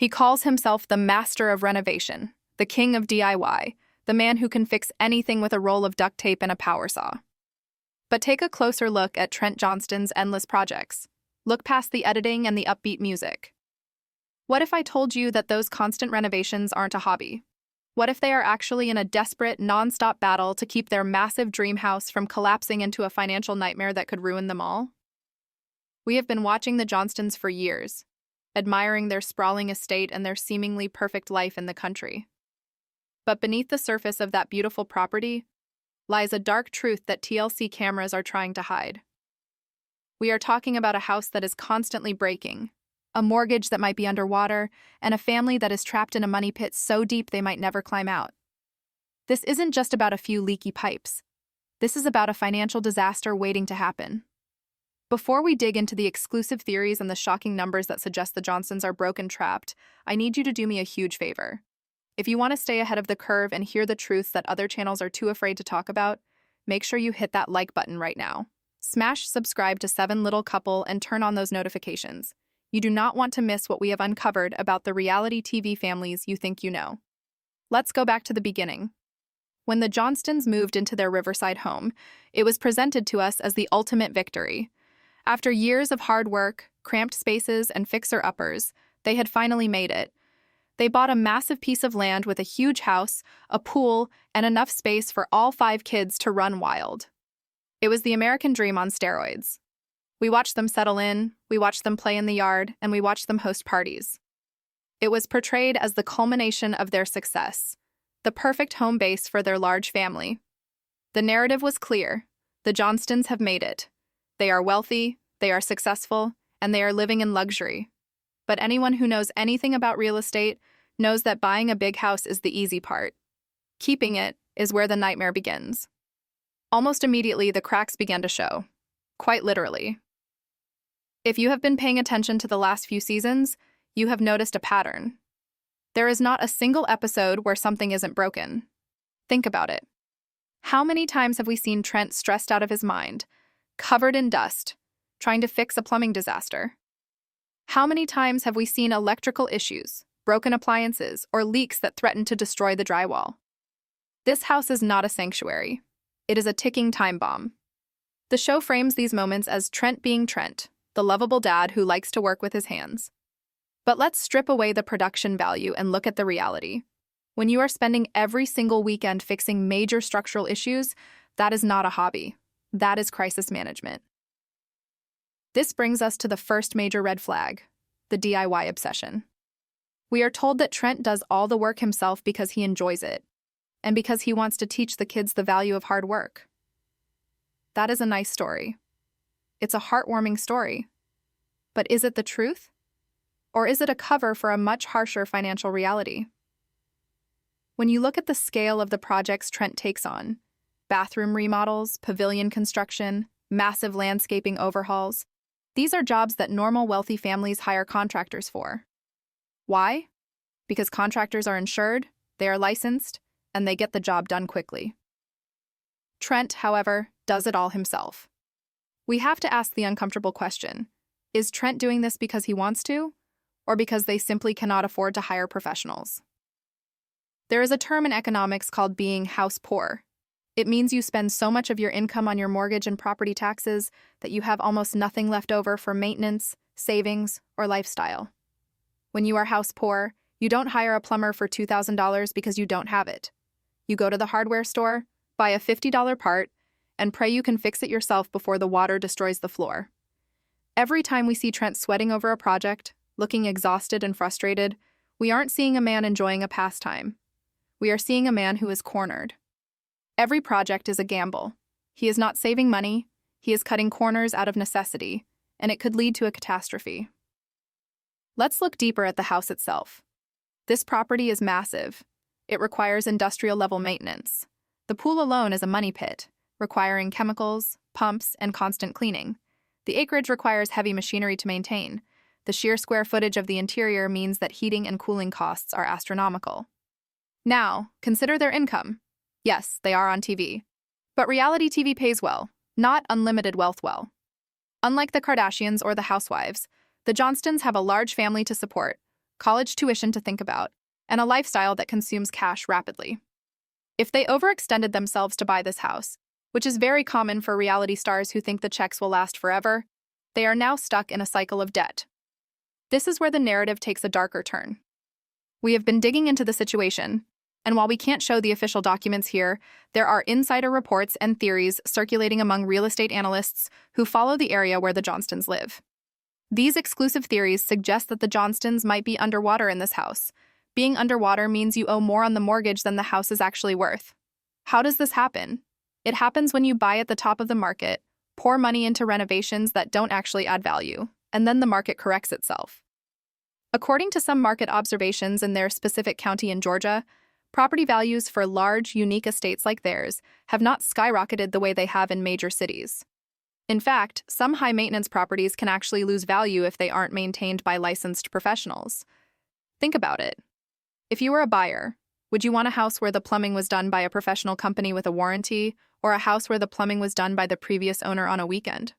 He calls himself the master of renovation, the king of DIY, the man who can fix anything with a roll of duct tape and a power saw. But take a closer look at Trent Johnston's endless projects. Look past the editing and the upbeat music. What if I told you that those constant renovations aren't a hobby? What if they are actually in a desperate, non-stop battle to keep their massive dream house from collapsing into a financial nightmare that could ruin them all? We have been watching the Johnstons for years, admiring their sprawling estate and their seemingly perfect life in the country. But beneath the surface of that beautiful property lies a dark truth that TLC cameras are trying to hide. We are talking about a house that is constantly breaking, a mortgage that might be underwater, and a family that is trapped in a money pit so deep they might never climb out. This isn't just about a few leaky pipes. This is about a financial disaster waiting to happen. Before we dig into the exclusive theories and the shocking numbers that suggest the Johnstons are broke and trapped, I need you to do me a huge favor. If you want to stay ahead of the curve and hear the truths that other channels are too afraid to talk about, make sure you hit that like button right now. Smash subscribe to 7 Little Couple and turn on those notifications. You do not want to miss what we have uncovered about the reality TV families you think you know. Let's go back to the beginning. When the Johnstons moved into their riverside home, it was presented to us as the ultimate victory. After years of hard work, cramped spaces, and fixer-uppers, they had finally made it. They bought a massive piece of land with a huge house, a pool, and enough space for all 5 kids to run wild. It was the American dream on steroids. We watched them settle in, we watched them play in the yard, and we watched them host parties. It was portrayed as the culmination of their success, the perfect home base for their large family. The narrative was clear. The Johnstons have made it. They are wealthy, they are successful, and they are living in luxury. But anyone who knows anything about real estate knows that buying a big house is the easy part. Keeping it is where the nightmare begins. Almost immediately, the cracks began to show. Quite literally. If you have been paying attention to the last few seasons, you have noticed a pattern. There is not a single episode where something isn't broken. Think about it. How many times have we seen Trent stressed out of his mind, covered in dust, trying to fix a plumbing disaster? How many times have we seen electrical issues, broken appliances, or leaks that threaten to destroy the drywall? This house is not a sanctuary. It is a ticking time bomb. The show frames these moments as Trent being Trent, the lovable dad who likes to work with his hands. But let's strip away the production value and look at the reality. When you are spending every single weekend fixing major structural issues, that is not a hobby. That is crisis management. This brings us to the first major red flag, the DIY obsession. We are told that Trent does all the work himself because he enjoys it, and because he wants to teach the kids the value of hard work. That is a nice story. It's a heartwarming story. But is it the truth? Or is it a cover for a much harsher financial reality? When you look at the scale of the projects Trent takes on, bathroom remodels, pavilion construction, massive landscaping overhauls, these are jobs that normal wealthy families hire contractors for. Why? Because contractors are insured, they are licensed, and they get the job done quickly. Trent, however, does it all himself. We have to ask the uncomfortable question, is Trent doing this because he wants to, or because they simply cannot afford to hire professionals? There is a term in economics called being house poor. It means you spend so much of your income on your mortgage and property taxes that you have almost nothing left over for maintenance, savings, or lifestyle. When you are house poor, you don't hire a plumber for $2,000 because you don't have it. You go to the hardware store, buy a $50 part, and pray you can fix it yourself before the water destroys the floor. Every time we see Trent sweating over a project, looking exhausted and frustrated, we aren't seeing a man enjoying a pastime. We are seeing a man who is cornered. Every project is a gamble. He is not saving money, he is cutting corners out of necessity, and it could lead to a catastrophe. Let's look deeper at the house itself. This property is massive. It requires industrial-level maintenance. The pool alone is a money pit, requiring chemicals, pumps, and constant cleaning. The acreage requires heavy machinery to maintain. The sheer square footage of the interior means that heating and cooling costs are astronomical. Now, consider their income. Yes, they are on TV. But reality TV pays well, not unlimited wealth well. Unlike the Kardashians or the housewives, the Johnstons have a large family to support, college tuition to think about, and a lifestyle that consumes cash rapidly. If they overextended themselves to buy this house, which is very common for reality stars who think the checks will last forever, they are now stuck in a cycle of debt. This is where the narrative takes a darker turn. We have been digging into the situation, and while we can't show the official documents here, there are insider reports and theories circulating among real estate analysts who follow the area where the Johnstons live. These exclusive theories suggest that the Johnstons might be underwater in this house. Being underwater means you owe more on the mortgage than the house is actually worth. How does this happen? It happens when you buy at the top of the market, pour money into renovations that don't actually add value, and then the market corrects itself. According to some market observations in their specific county in Georgia, property values for large, unique estates like theirs have not skyrocketed the way they have in major cities. In fact, some high-maintenance properties can actually lose value if they aren't maintained by licensed professionals. Think about it. If you were a buyer, would you want a house where the plumbing was done by a professional company with a warranty, or a house where the plumbing was done by the previous owner on a weekend?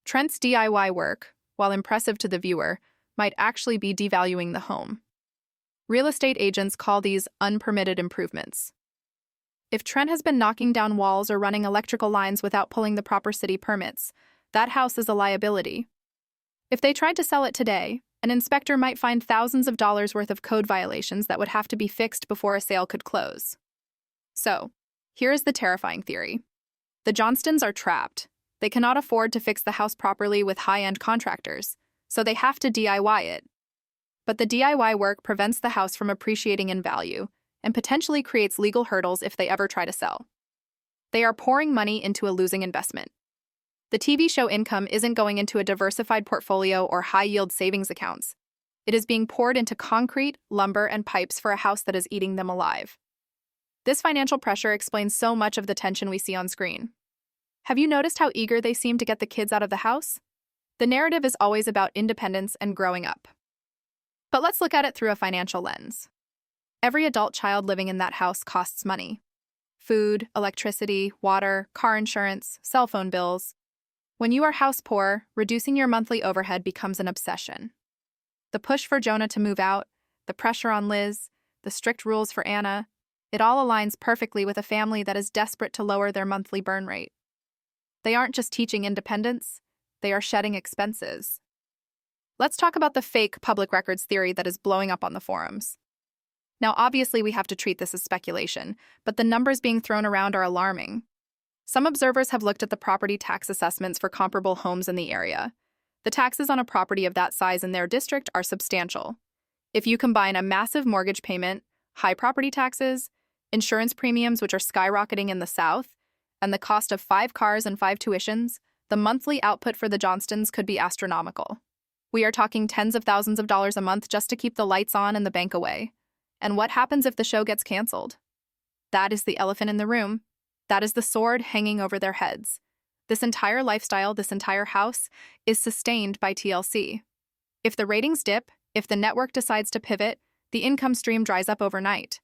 Trent's DIY work, while impressive to the viewer, might actually be devaluing the home. Real estate agents call these unpermitted improvements. If Trent has been knocking down walls or running electrical lines without pulling the proper city permits, that house is a liability. If they tried to sell it today, an inspector might find thousands of dollars worth of code violations that would have to be fixed before a sale could close. So, here is the terrifying theory. The Johnstons are trapped. They cannot afford to fix the house properly with high-end contractors, so they have to DIY it. But the DIY work prevents the house from appreciating in value and potentially creates legal hurdles if they ever try to sell. They are pouring money into a losing investment. The TV show income isn't going into a diversified portfolio or high-yield savings accounts. It is being poured into concrete, lumber, and pipes for a house that is eating them alive. This financial pressure explains so much of the tension we see on screen. Have you noticed how eager they seem to get the kids out of the house? The narrative is always about independence and growing up. But let's look at it through a financial lens. Every adult child living in that house costs money. Food, electricity, water, car insurance, cell phone bills. When you are house poor, reducing your monthly overhead becomes an obsession. The push for Jonah to move out, the pressure on Liz, the strict rules for Anna, it all aligns perfectly with a family that is desperate to lower their monthly burn rate. They aren't just teaching independence, they are shedding expenses. Let's talk about the fake public records theory that is blowing up on the forums. Now, obviously, we have to treat this as speculation, but the numbers being thrown around are alarming. Some observers have looked at the property tax assessments for comparable homes in the area. The taxes on a property of that size in their district are substantial. If you combine a massive mortgage payment, high property taxes, insurance premiums which are skyrocketing in the South, and the cost of 5 cars and 5 tuitions, the monthly output for the Johnstons could be astronomical. We are talking tens of thousands of dollars a month just to keep the lights on and the bank away. And what happens if the show gets canceled? That is the elephant in the room. That is the sword hanging over their heads. This entire lifestyle, this entire house, is sustained by TLC. If the ratings dip, if the network decides to pivot, the income stream dries up overnight.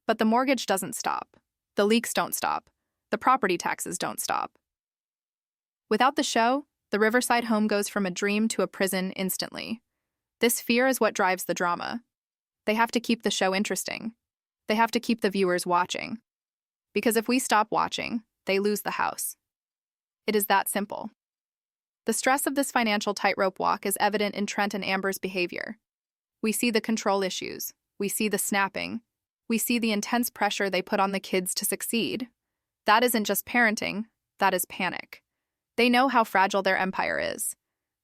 But the mortgage doesn't stop. The leaks don't stop. The property taxes don't stop. Without the show, the Riverside home goes from a dream to a prison instantly. This fear is what drives the drama. They have to keep the show interesting. They have to keep the viewers watching. Because if we stop watching, they lose the house. It is that simple. The stress of this financial tightrope walk is evident in Trent and Amber's behavior. We see the control issues. We see the snapping. We see the intense pressure they put on the kids to succeed. That isn't just parenting, that is panic. They know how fragile their empire is.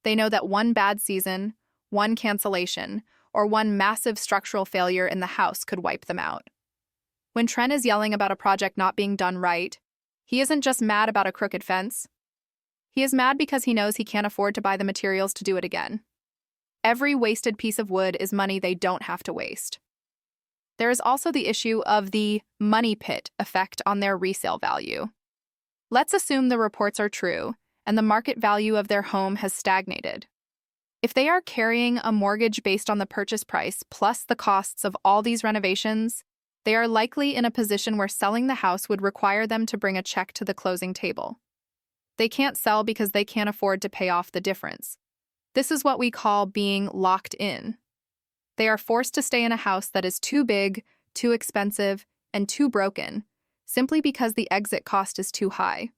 They know that one bad season, one cancellation, or one massive structural failure in the house could wipe them out. When Trent is yelling about a project not being done right, he isn't just mad about a crooked fence. He is mad because he knows he can't afford to buy the materials to do it again. Every wasted piece of wood is money they don't have to waste. There is also the issue of the money pit effect on their resale value. Let's assume the reports are true and the market value of their home has stagnated. If they are carrying a mortgage based on the purchase price plus the costs of all these renovations, they are likely in a position where selling the house would require them to bring a check to the closing table. They can't sell because they can't afford to pay off the difference. This is what we call being locked in. They are forced to stay in a house that is too big, too expensive, and too broken, simply because the exit cost is too high.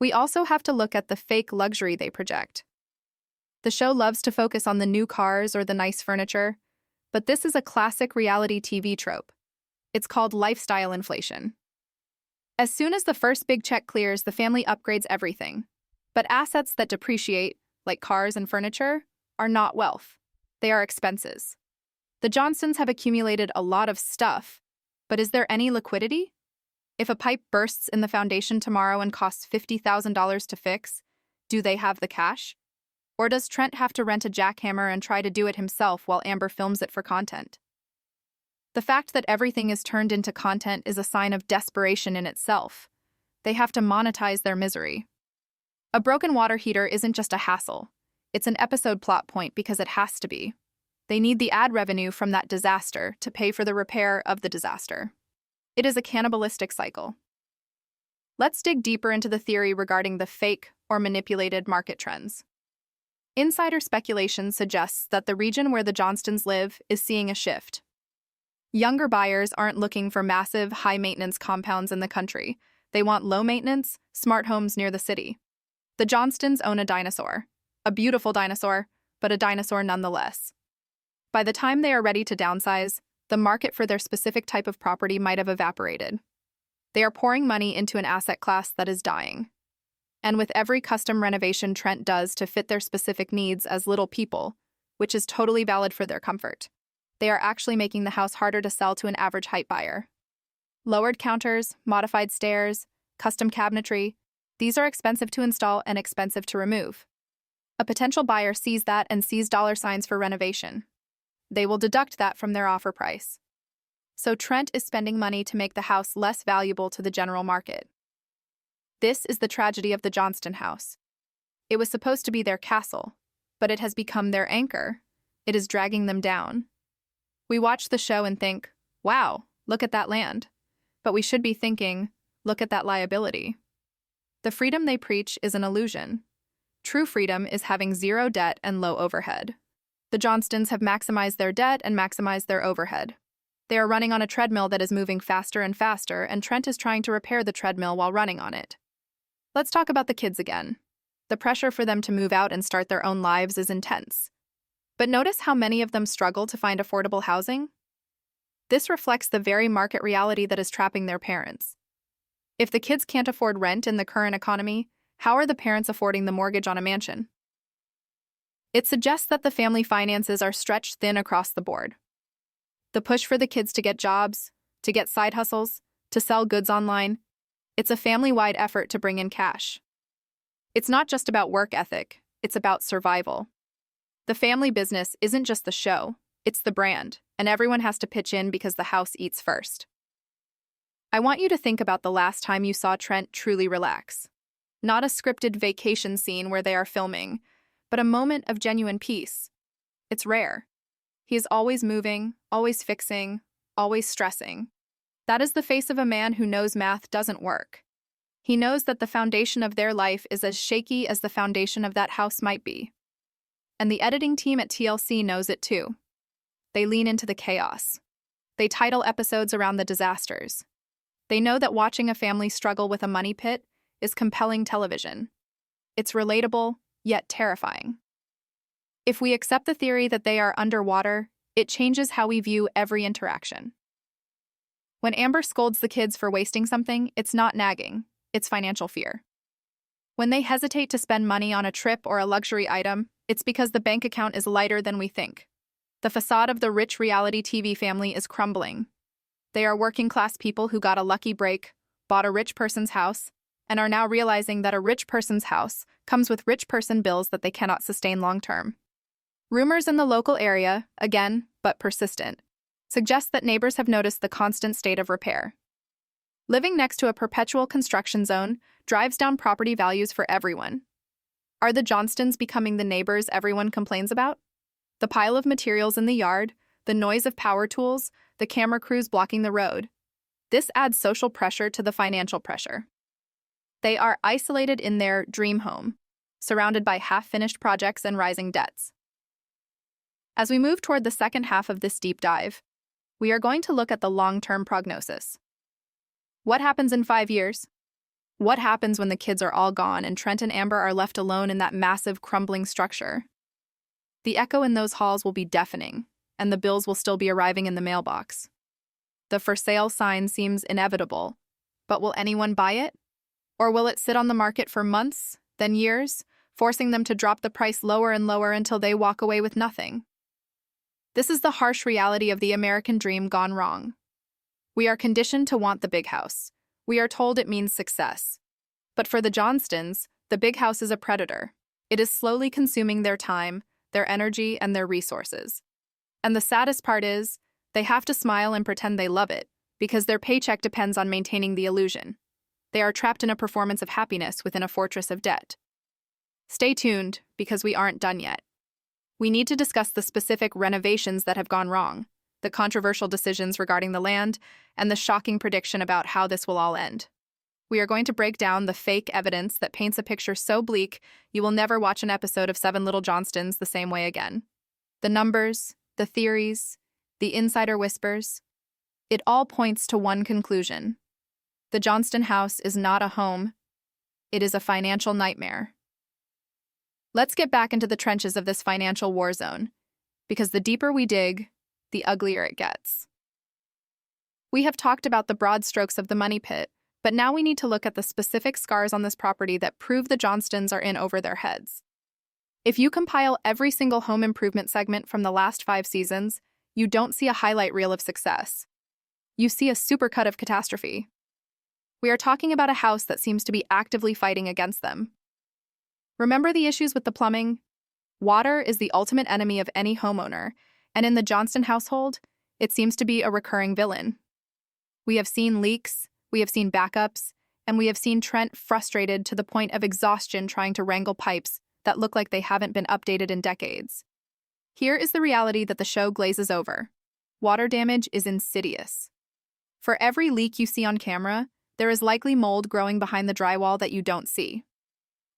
We also have to look at the fake luxury they project. The show loves to focus on the new cars or the nice furniture, but this is a classic reality TV trope. It's called lifestyle inflation. As soon as the first big check clears, the family upgrades everything. But assets that depreciate, like cars and furniture, are not wealth. They are expenses. The Johnstons have accumulated a lot of stuff, but is there any liquidity? If a pipe bursts in the foundation tomorrow and costs $50,000 to fix, do they have the cash? Or does Trent have to rent a jackhammer and try to do it himself while Amber films it for content? The fact that everything is turned into content is a sign of desperation in itself. They have to monetize their misery. A broken water heater isn't just a hassle. It's an episode plot point because it has to be. They need the ad revenue from that disaster to pay for the repair of the disaster. It is a cannibalistic cycle. Let's dig deeper into the theory regarding the fake or manipulated market trends. Insider speculation suggests that the region where the Johnstons live is seeing a shift. Younger buyers aren't looking for massive, high-maintenance compounds in the country. They want low-maintenance, smart homes near the city. The Johnstons own a dinosaur. A beautiful dinosaur, but a dinosaur nonetheless. By the time they are ready to downsize, the market for their specific type of property might have evaporated. They are pouring money into an asset class that is dying. And with every custom renovation Trent does to fit their specific needs as little people, which is totally valid for their comfort, they are actually making the house harder to sell to an average height buyer. Lowered counters, modified stairs, custom cabinetry, these are expensive to install and expensive to remove. A potential buyer sees that and sees dollar signs for renovation. They will deduct that from their offer price. So Trent is spending money to make the house less valuable to the general market. This is the tragedy of the Johnston house. It was supposed to be their castle, but it has become their anchor. It is dragging them down. We watch the show and think, wow, look at that land. But we should be thinking, look at that liability. The freedom they preach is an illusion. True freedom is having zero debt and low overhead. The Johnstons have maximized their debt and maximized their overhead. They are running on a treadmill that is moving faster and faster, and Trent is trying to repair the treadmill while running on it. Let's talk about the kids again. The pressure for them to move out and start their own lives is intense. But notice how many of them struggle to find affordable housing? This reflects the very market reality that is trapping their parents. If the kids can't afford rent in the current economy, how are the parents affording the mortgage on a mansion? It suggests that the family finances are stretched thin across the board. The push for the kids to get jobs, to get side hustles, to sell goods online, it's a family-wide effort to bring in cash. It's not just about work ethic, it's about survival. The family business isn't just the show, it's the brand, and everyone has to pitch in because the house eats first. I want you to think about the last time you saw Trent truly relax. Not a scripted vacation scene where they are filming, but a moment of genuine peace. It's rare. He is always moving, always fixing, always stressing. That is the face of a man who knows math doesn't work. He knows that the foundation of their life is as shaky as the foundation of that house might be. And the editing team at TLC knows it too. They lean into the chaos. They title episodes around the disasters. They know that watching a family struggle with a money pit is compelling television. It's relatable, yet terrifying. If we accept the theory that they are underwater, it changes how we view every interaction. When Amber scolds the kids for wasting something, it's not nagging, it's financial fear. When they hesitate to spend money on a trip or a luxury item, it's because the bank account is lighter than we think. The facade of the rich reality TV family is crumbling. They are working-class people who got a lucky break, bought a rich person's house, and are now realizing that a rich person's house comes with rich person bills that they cannot sustain long-term. Rumors in the local area, again, but persistent, suggest that neighbors have noticed the constant state of repair. Living next to a perpetual construction zone drives down property values for everyone. Are the Johnstons becoming the neighbors everyone complains about? The pile of materials in the yard, the noise of power tools, the camera crews blocking the road. This adds social pressure to the financial pressure. They are isolated in their dream home, surrounded by half-finished projects and rising debts. As we move toward the second half of this deep dive, we are going to look at the long-term prognosis. What happens in 5 years? What happens when the kids are all gone and Trent and Amber are left alone in that massive, crumbling structure? The echo in those halls will be deafening, and the bills will still be arriving in the mailbox. The for sale sign seems inevitable, but will anyone buy it? Or will it sit on the market for months, then years, forcing them to drop the price lower and lower until they walk away with nothing? This is the harsh reality of the American dream gone wrong. We are conditioned to want the big house. We are told it means success. But for the Johnstons, the big house is a predator. It is slowly consuming their time, their energy, and their resources. And the saddest part is, they have to smile and pretend they love it, because their paycheck depends on maintaining the illusion. They are trapped in a performance of happiness within a fortress of debt. Stay tuned, because we aren't done yet. We need to discuss the specific renovations that have gone wrong, the controversial decisions regarding the land, and the shocking prediction about how this will all end. We are going to break down the fake evidence that paints a picture so bleak you will never watch an episode of 7 Little Johnstons the same way again. The numbers, the theories, the insider whispers, it all points to one conclusion. The Johnston house is not a home. It is a financial nightmare. Let's get back into the trenches of this financial war zone, because the deeper we dig, the uglier it gets. We have talked about the broad strokes of the money pit, but now we need to look at the specific scars on this property that prove the Johnstons are in over their heads. If you compile every single home improvement segment from the last 5 seasons, you don't see a highlight reel of success. You see a supercut of catastrophe. We are talking about a house that seems to be actively fighting against them. Remember the issues with the plumbing? Water is the ultimate enemy of any homeowner, and in the Johnston household, it seems to be a recurring villain. We have seen leaks, we have seen backups, and we have seen Trent frustrated to the point of exhaustion trying to wrangle pipes that look like they haven't been updated in decades. Here is the reality that the show glazes over. Water damage is insidious. For every leak you see on camera, there is likely mold growing behind the drywall that you don't see.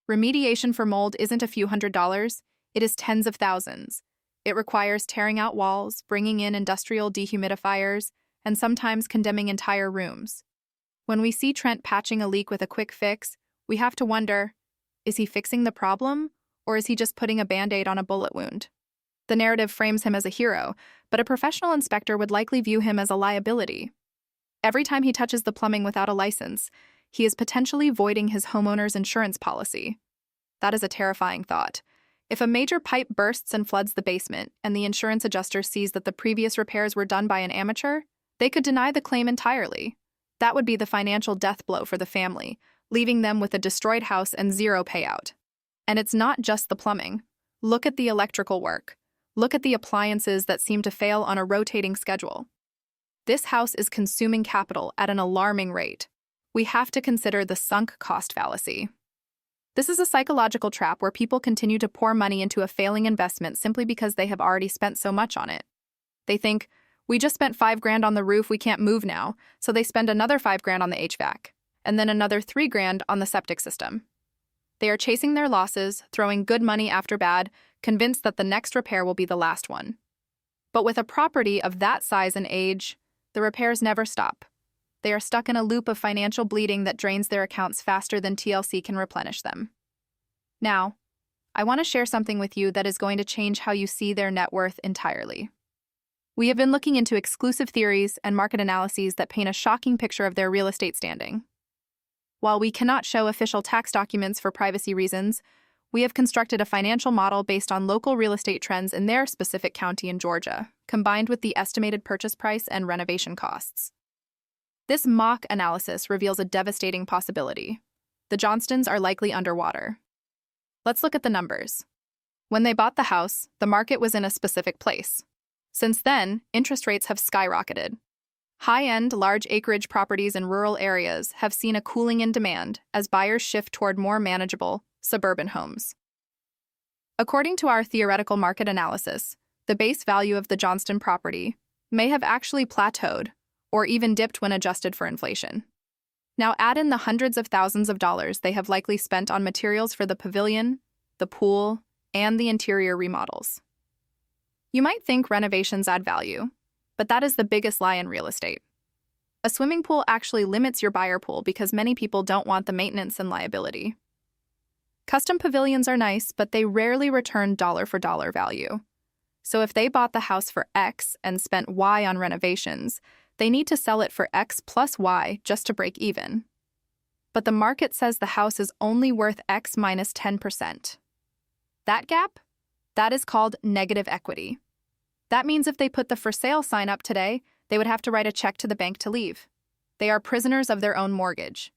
Remediation for mold isn't a few $100s, it is tens of thousands. It requires tearing out walls, bringing in industrial dehumidifiers, and sometimes condemning entire rooms. When we see Trent patching a leak with a quick fix, we have to wonder, is he fixing the problem, or is he just putting a Band-Aid on a bullet wound? The narrative frames him as a hero, but a professional inspector would likely view him as a liability. Every time he touches the plumbing without a license, he is potentially voiding his homeowner's insurance policy. That is a terrifying thought. If a major pipe bursts and floods the basement, and the insurance adjuster sees that the previous repairs were done by an amateur, they could deny the claim entirely. That would be the financial death blow for the family, leaving them with a destroyed house and zero payout. And it's not just the plumbing. Look at the electrical work. Look at the appliances that seem to fail on a rotating schedule. This house is consuming capital at an alarming rate. We have to consider the sunk cost fallacy. This is a psychological trap where people continue to pour money into a failing investment simply because they have already spent so much on it. They think, we just spent $5,000 on the roof, we can't move now, so they spend another $5,000 on the HVAC, and then another $3,000 on the septic system. They are chasing their losses, throwing good money after bad, convinced that the next repair will be the last one. But with a property of that size and age, the repairs never stop. They are stuck in a loop of financial bleeding that drains their accounts faster than TLC can replenish them. Now, I want to share something with you that is going to change how you see their net worth entirely. We have been looking into exclusive theories and market analyses that paint a shocking picture of their real estate standing. While we cannot show official tax documents for privacy reasons, we have constructed a financial model based on local real estate trends in their specific county in Georgia, combined with the estimated purchase price and renovation costs. This mock analysis reveals a devastating possibility. The Johnstons are likely underwater. Let's look at the numbers. When they bought the house, the market was in a specific place. Since then, interest rates have skyrocketed. High-end, large acreage properties in rural areas have seen a cooling in demand as buyers shift toward more manageable, suburban homes. According to our theoretical market analysis, the base value of the Johnston property may have actually plateaued or even dipped when adjusted for inflation. Now add in the hundreds of thousands of dollars they have likely spent on materials for the pavilion, the pool, and the interior remodels. You might think renovations add value, but that is the biggest lie in real estate. A swimming pool actually limits your buyer pool because many people don't want the maintenance and liability. Custom pavilions are nice, but they rarely return dollar for dollar value. So if they bought the house for X and spent Y on renovations, they need to sell it for X plus Y just to break even. But the market says the house is only worth X minus 10%. That gap? That is called negative equity. That means if they put the for sale sign up today, they would have to write a check to the bank to leave. They are prisoners of their own mortgage.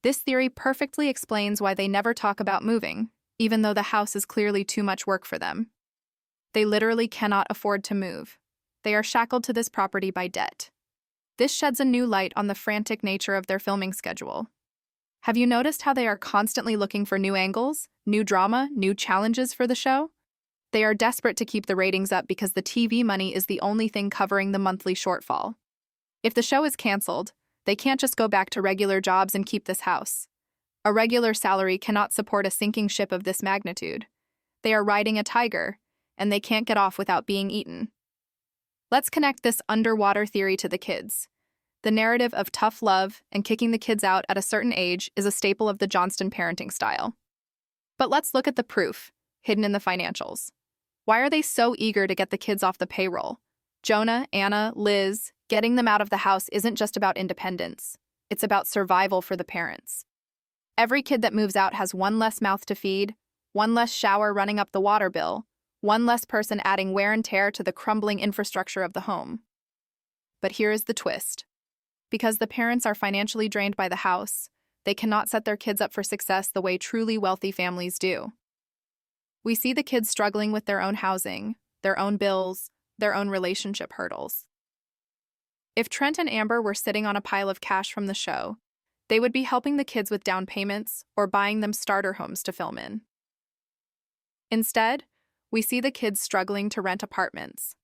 This theory perfectly explains why they never talk about moving, even though the house is clearly too much work for them. They literally cannot afford to move. They are shackled to this property by debt. This sheds a new light on the frantic nature of their filming schedule. Have you noticed how they are constantly looking for new angles, new drama, new challenges for the show? They are desperate to keep the ratings up because the TV money is the only thing covering the monthly shortfall. If the show is canceled, they can't just go back to regular jobs and keep this house. A regular salary cannot support a sinking ship of this magnitude. They are riding a tiger, and they can't get off without being eaten. Let's connect this underwater theory to the kids. The narrative of tough love and kicking the kids out at a certain age is a staple of the Johnston parenting style. But let's look at the proof, hidden in the financials. Why are they so eager to get the kids off the payroll? Jonah, Anna, Liz, getting them out of the house isn't just about independence. It's about survival for the parents. Every kid that moves out has one less mouth to feed, one less shower running up the water bill, one less person adding wear and tear to the crumbling infrastructure of the home. But here is the twist. Because the parents are financially drained by the house, they cannot set their kids up for success the way truly wealthy families do. We see the kids struggling with their own housing, their own bills, their own relationship hurdles. If Trent and Amber were sitting on a pile of cash from the show, they would be helping the kids with down payments or buying them starter homes to film in. Instead, we see the kids struggling to rent apartments.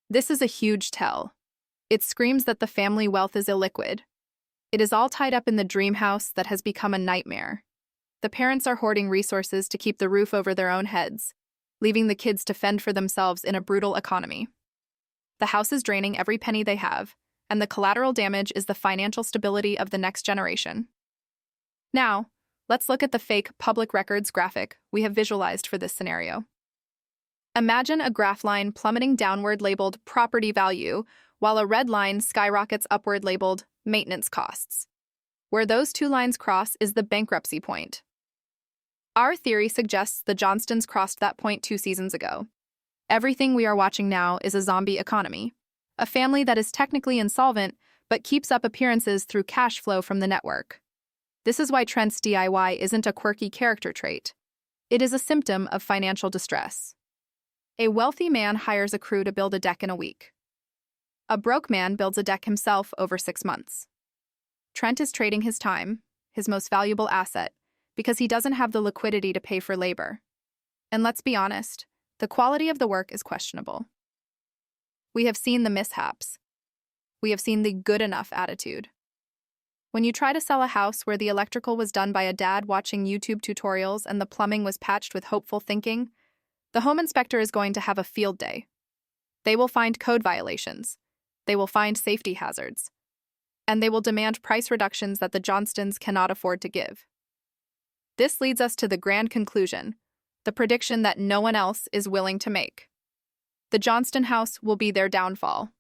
This is a huge tell. It screams that the family wealth is illiquid. It is all tied up in the dream house that has become a nightmare. The parents are hoarding resources to keep the roof over their own heads, leaving the kids to fend for themselves in a brutal economy. The house is draining every penny they have, and the collateral damage is the financial stability of the next generation. Now, let's look at the fake public records graphic we have visualized for this scenario. Imagine a graph line plummeting downward labeled property value, while a red line skyrockets upward labeled maintenance costs. Where those two lines cross is the bankruptcy point. Our theory suggests the Johnstons crossed that point 2 seasons ago. Everything we are watching now is a zombie economy, a family that is technically insolvent but keeps up appearances through cash flow from the network. This is why Trent's DIY isn't a quirky character trait. It is a symptom of financial distress. A wealthy man hires a crew to build a deck in a week. A broke man builds a deck himself over 6 months. Trent is trading his time, his most valuable asset, because he doesn't have the liquidity to pay for labor. And let's be honest, the quality of the work is questionable. We have seen the mishaps. We have seen the good enough attitude. When you try to sell a house where the electrical was done by a dad watching YouTube tutorials and the plumbing was patched with hopeful thinking, the home inspector is going to have a field day. They will find code violations. They will find safety hazards. And they will demand price reductions that the Johnstons cannot afford to give. This leads us to the grand conclusion, the prediction that no one else is willing to make. The Johnston house will be their downfall.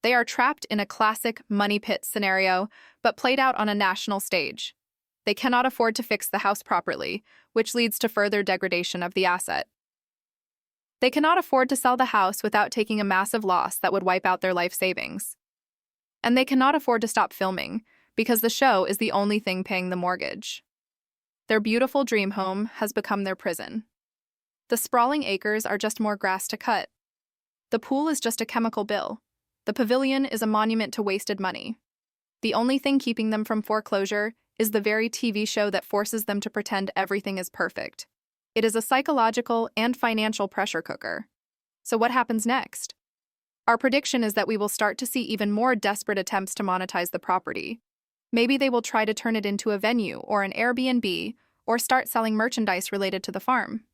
They are trapped in a classic money pit scenario, but played out on a national stage. They cannot afford to fix the house properly, which leads to further degradation of the asset. They cannot afford to sell the house without taking a massive loss that would wipe out their life savings. And they cannot afford to stop filming, because the show is the only thing paying the mortgage. Their beautiful dream home has become their prison. The sprawling acres are just more grass to cut. The pool is just a chemical bill. The pavilion is a monument to wasted money. The only thing keeping them from foreclosure is the very TV show that forces them to pretend everything is perfect. It is a psychological and financial pressure cooker. So what happens next? Our prediction is that we will start to see even more desperate attempts to monetize the property. Maybe they will try to turn it into a venue or an Airbnb, or start selling merchandise related to the farm.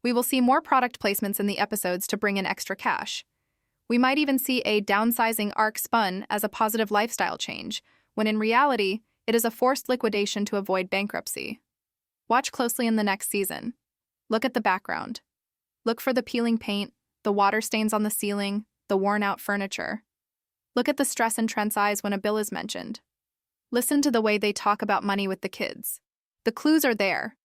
We will see more product placements in the episodes to bring in extra cash. We might even see a downsizing arc spun as a positive lifestyle change, when in reality, it is a forced liquidation to avoid bankruptcy. Watch closely in the next season. Look at the background. Look for the peeling paint, the water stains on the ceiling, the worn-out furniture. Look at the stress in Trent's eyes when a bill is mentioned. Listen to the way they talk about money with the kids. The clues are there.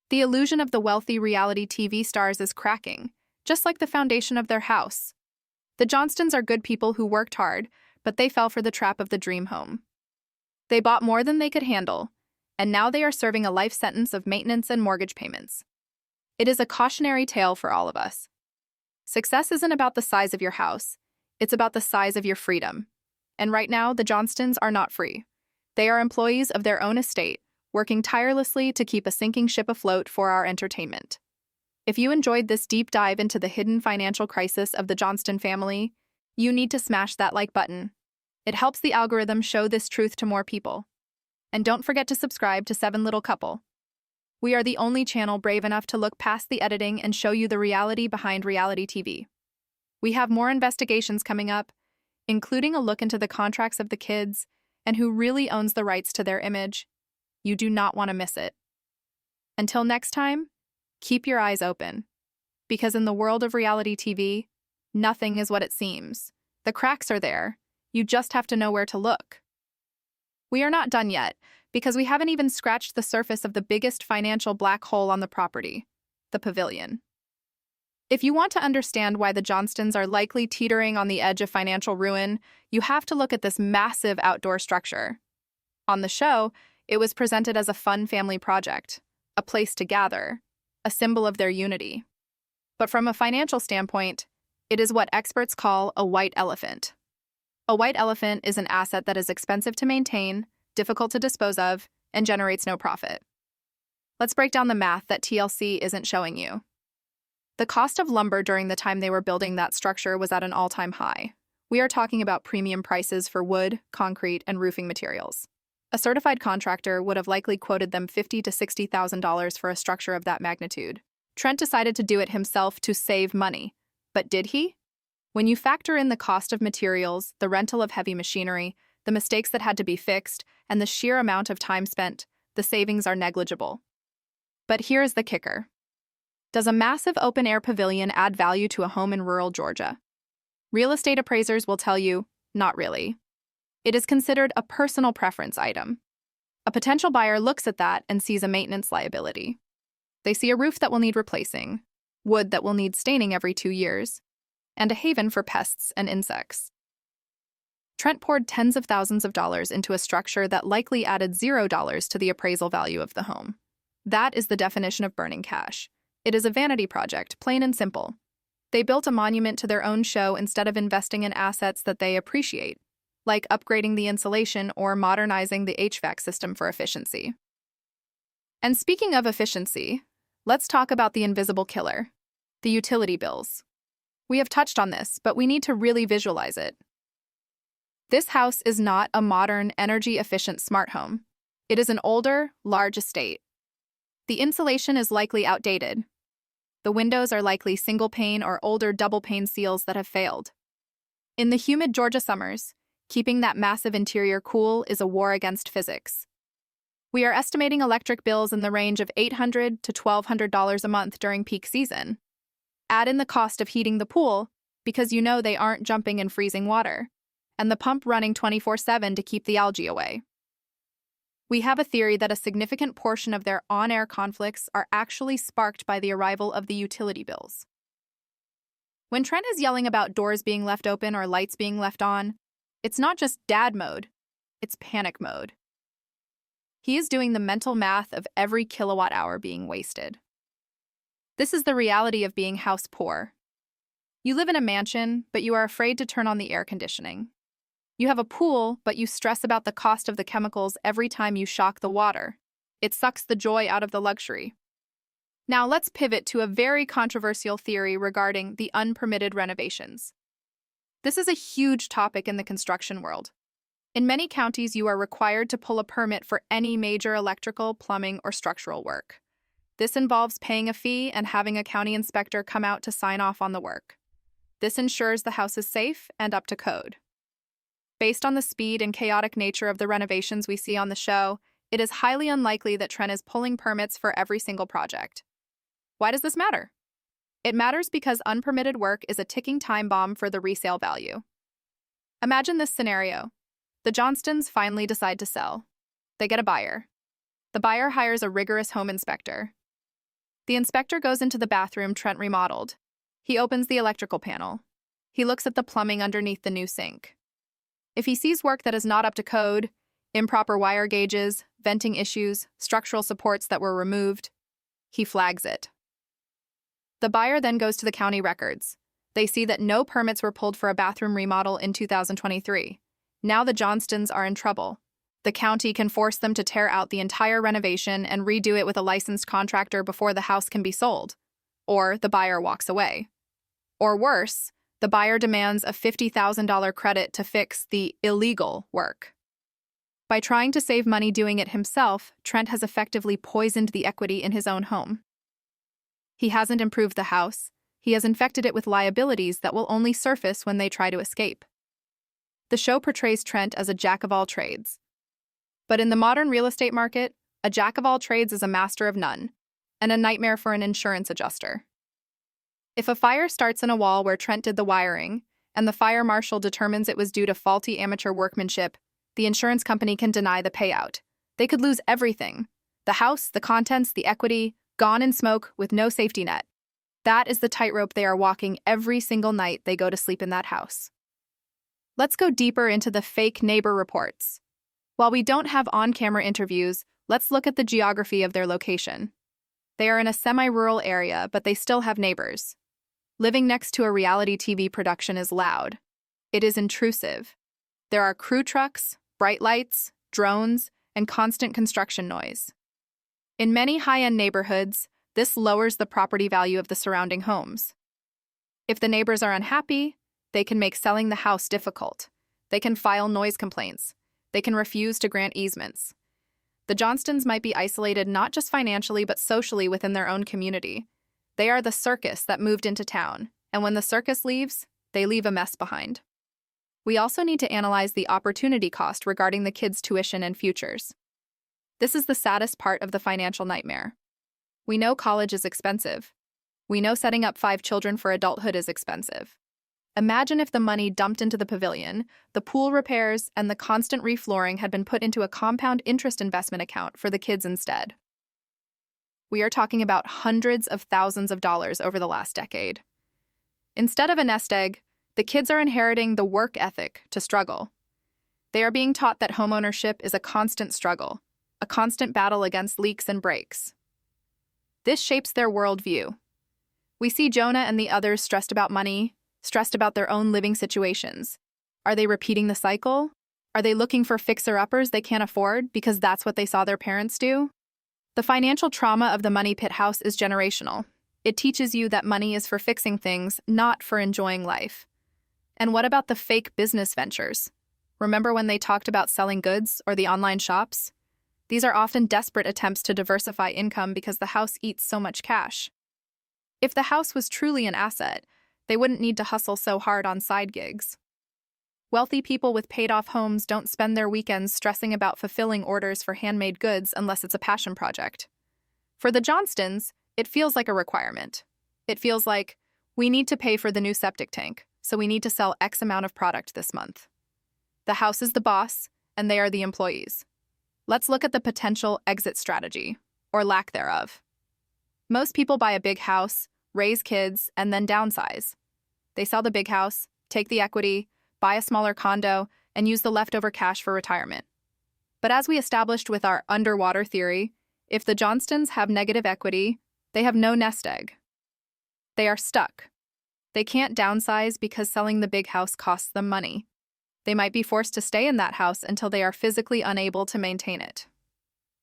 The illusion of the wealthy reality TV stars is cracking, just like the foundation of their house. The Johnstons are good people who worked hard, but they fell for the trap of the dream home. They bought more than they could handle, and now they are serving a life sentence of maintenance and mortgage payments. It is a cautionary tale for all of us. Success isn't about the size of your house, it's about the size of your freedom. And right now, the Johnstons are not free. They are employees of their own estate, working tirelessly to keep a sinking ship afloat for our entertainment. If you enjoyed this deep dive into the hidden financial crisis of the Jansen family, you need to smash that like button. It helps the algorithm show this truth to more people. And don't forget to subscribe to 7 Little Couple. We are the only channel brave enough to look past the editing and show you the reality behind reality TV. We have more investigations coming up, including a look into the contracts of the kids and who really owns the rights to their image. You do not want to miss it. Until next time, keep your eyes open. Because in the world of reality TV, nothing is what it seems. The cracks are there. You just have to know where to look. We are not done yet, because we haven't even scratched the surface of the biggest financial black hole on the property, the pavilion. If you want to understand why the Johnstons are likely teetering on the edge of financial ruin, you have to look at this massive outdoor structure. On the show, it was presented as a fun family project, a place to gather, a symbol of their unity. But from a financial standpoint, it is what experts call a white elephant. A white elephant is an asset that is expensive to maintain, difficult to dispose of, and generates no profit. Let's break down the math that TLC isn't showing you. The cost of lumber during the time they were building that structure was at an all-time high. We are talking about premium prices for wood, concrete, and roofing materials. A certified contractor would have likely quoted them $50,000 to $60,000 for a structure of that magnitude. Trent decided to do it himself to save money. But did he? When you factor in the cost of materials, the rental of heavy machinery, the mistakes that had to be fixed, and the sheer amount of time spent, the savings are negligible. But here's the kicker. Does a massive open-air pavilion add value to a home in rural Georgia? Real estate appraisers will tell you, not really. It is considered a personal preference item. A potential buyer looks at that and sees a maintenance liability. They see a roof that will need replacing, wood that will need staining every 2 years, and a haven for pests and insects. Trent poured tens of thousands of dollars into a structure that likely added $0 to the appraisal value of the home. That is the definition of burning cash. It is a vanity project, plain and simple. They built a monument to their own show instead of investing in assets that they appreciate, like upgrading the insulation or modernizing the HVAC system for efficiency. And speaking of efficiency, let's talk about the invisible killer, the utility bills. We have touched on this, but we need to really visualize it. This house is not a modern, energy-efficient smart home. It is an older, large estate. The insulation is likely outdated. The windows are likely single-pane or older double-pane seals that have failed. In the humid Georgia summers, keeping that massive interior cool is a war against physics. We are estimating electric bills in the range of $800 to $1,200 a month during peak season. Add in the cost of heating the pool, because you know they aren't jumping in freezing water, and the pump running 24/7 to keep the algae away. We have a theory that a significant portion of their on-air conflicts are actually sparked by the arrival of the utility bills. When Trent is yelling about doors being left open or lights being left on, it's not just dad mode, it's panic mode. He is doing the mental math of every kilowatt hour being wasted. This is the reality of being house poor. You live in a mansion, but you are afraid to turn on the air conditioning. You have a pool, but you stress about the cost of the chemicals every time you shock the water. It sucks the joy out of the luxury. Now let's pivot to a very controversial theory regarding the unpermitted renovations. This is a huge topic in the construction world. In many counties, you are required to pull a permit for any major electrical, plumbing, or structural work. This involves paying a fee and having a county inspector come out to sign off on the work. This ensures the house is safe and up to code. Based on the speed and chaotic nature of the renovations we see on the show, it is highly unlikely that Trent is pulling permits for every single project. Why does this matter? It matters because unpermitted work is a ticking time bomb for the resale value. Imagine this scenario. The Johnstons finally decide to sell. They get a buyer. The buyer hires a rigorous home inspector. The inspector goes into the bathroom Trent remodeled. He opens the electrical panel. He looks at the plumbing underneath the new sink. If he sees work that is not up to code, improper wire gauges, venting issues, structural supports that were removed, he flags it. The buyer then goes to the county records. They see that no permits were pulled for a bathroom remodel in 2023. Now the Johnstons are in trouble. The county can force them to tear out the entire renovation and redo it with a licensed contractor before the house can be sold. Or the buyer walks away. Or worse, the buyer demands a $50,000 credit to fix the illegal work. By trying to save money doing it himself, Trent has effectively poisoned the equity in his own home. He hasn't improved the house. He has infected it with liabilities that will only surface when they try to escape. The show portrays Trent as a jack of all trades. But in the modern real estate market, a jack of all trades is a master of none, and a nightmare for an insurance adjuster. If a fire starts in a wall where Trent did the wiring, and the fire marshal determines it was due to faulty amateur workmanship, the insurance company can deny the payout. They could lose everything. The house, the contents, the equity, gone in smoke with no safety net. That is the tightrope they are walking every single night they go to sleep in that house. Let's go deeper into the fake neighbor reports. While we don't have on-camera interviews, let's look at the geography of their location. They are in a semi-rural area, but they still have neighbors. Living next to a reality TV production is loud. It is intrusive. There are crew trucks, bright lights, drones, and constant construction noise. In many high-end neighborhoods, this lowers the property value of the surrounding homes. If the neighbors are unhappy, they can make selling the house difficult. They can file noise complaints. They can refuse to grant easements. The Johnstons might be isolated not just financially but socially within their own community. They are the circus that moved into town, and when the circus leaves, they leave a mess behind. We also need to analyze the opportunity cost regarding the kids' tuition and futures. This is the saddest part of the financial nightmare. We know college is expensive. We know setting up 5 children for adulthood is expensive. Imagine if the money dumped into the pavilion, the pool repairs, and the constant reflooring had been put into a compound interest investment account for the kids instead. We are talking about hundreds of thousands of dollars over the last decade. Instead of a nest egg, the kids are inheriting the work ethic to struggle. They are being taught that homeownership is a constant struggle, a constant battle against leaks and breaks. This shapes their worldview. We see Jonah and the others stressed about money, stressed about their own living situations. Are they repeating the cycle? Are they looking for fixer-uppers they can't afford because that's what they saw their parents do? The financial trauma of the money pit house is generational. It teaches you that money is for fixing things, not for enjoying life. And what about the fake business ventures? Remember when they talked about selling goods or the online shops? These are often desperate attempts to diversify income because the house eats so much cash. If the house was truly an asset, they wouldn't need to hustle so hard on side gigs. Wealthy people with paid-off homes don't spend their weekends stressing about fulfilling orders for handmade goods unless it's a passion project. For the Johnstons, it feels like a requirement. It feels like, we need to pay for the new septic tank, so we need to sell X amount of product this month. The house is the boss, and they are the employees. Let's look at the potential exit strategy, or lack thereof. Most people buy a big house, raise kids, and then downsize. They sell the big house, take the equity, buy a smaller condo, and use the leftover cash for retirement. But as we established with our underwater theory, if the Johnstons have negative equity, they have no nest egg. They are stuck. They can't downsize because selling the big house costs them money. They might be forced to stay in that house until they are physically unable to maintain it.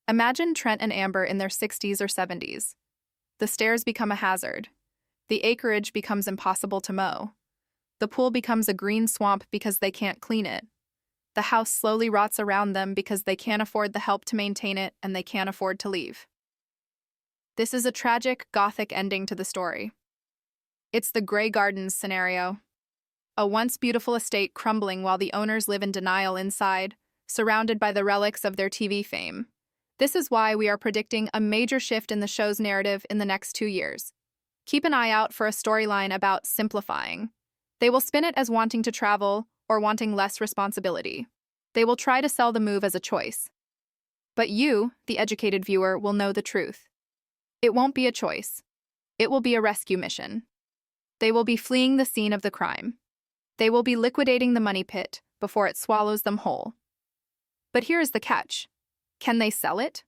Imagine Trent and Amber in their 60s or 70s. The stairs become a hazard. The acreage becomes impossible to mow. The pool becomes a green swamp because they can't clean it. The house slowly rots around them because they can't afford the help to maintain it and they can't afford to leave. This is a tragic, gothic ending to the story. It's the Grey Gardens scenario. A once beautiful estate crumbling while the owners live in denial inside, surrounded by the relics of their TV fame. This is why we are predicting a major shift in the show's narrative in the next 2 years. Keep an eye out for a storyline about simplifying. They will spin it as wanting to travel or wanting less responsibility. They will try to sell the move as a choice. But you, the educated viewer, will know the truth. It won't be a choice. It will be a rescue mission. They will be fleeing the scene of the crime. They will be liquidating the money pit before it swallows them whole. But here is the catch. Can they sell it?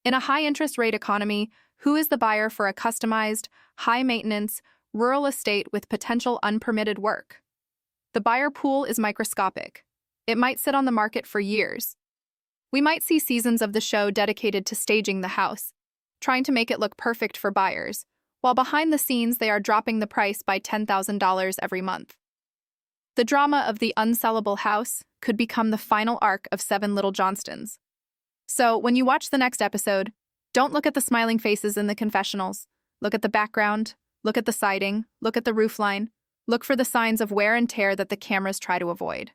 In a high-interest rate economy, who is the buyer for a customized, high-maintenance, rural estate with potential unpermitted work? The buyer pool is microscopic. It might sit on the market for years. We might see seasons of the show dedicated to staging the house, trying to make it look perfect for buyers, while behind the scenes they are dropping the price by $10,000 every month. The drama of the unsellable house could become the final arc of 7 Little Johnstons. So, when you watch the next episode, don't look at the smiling faces in the confessionals. Look at the background, look at the siding, look at the roofline. Look for the signs of wear and tear that the cameras try to avoid.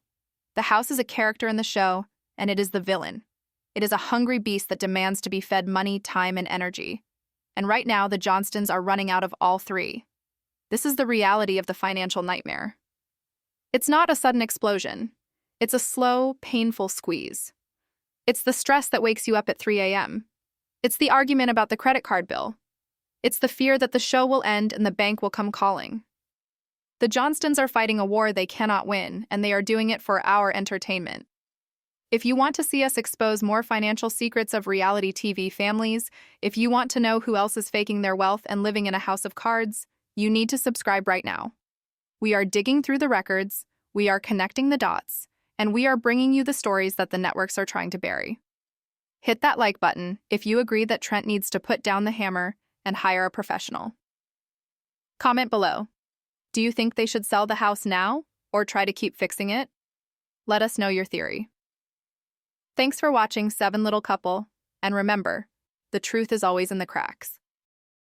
The house is a character in the show, and it is the villain. It is a hungry beast that demands to be fed money, time, and energy. And right now, the Johnstons are running out of all three. This is the reality of the financial nightmare. It's not a sudden explosion. It's a slow, painful squeeze. It's the stress that wakes you up at 3 a.m. It's the argument about the credit card bill. It's the fear that the show will end and the bank will come calling. The Johnstons are fighting a war they cannot win, and they are doing it for our entertainment. If you want to see us expose more financial secrets of reality TV families, if you want to know who else is faking their wealth and living in a house of cards, you need to subscribe right now. We are digging through the records, we are connecting the dots, and we are bringing you the stories that the networks are trying to bury. Hit that like button if you agree that Trent needs to put down the hammer and hire a professional. Comment below. Do you think they should sell the house now or try to keep fixing it? Let us know your theory. Thanks for watching 7 Little Couple, and remember, the truth is always in the cracks.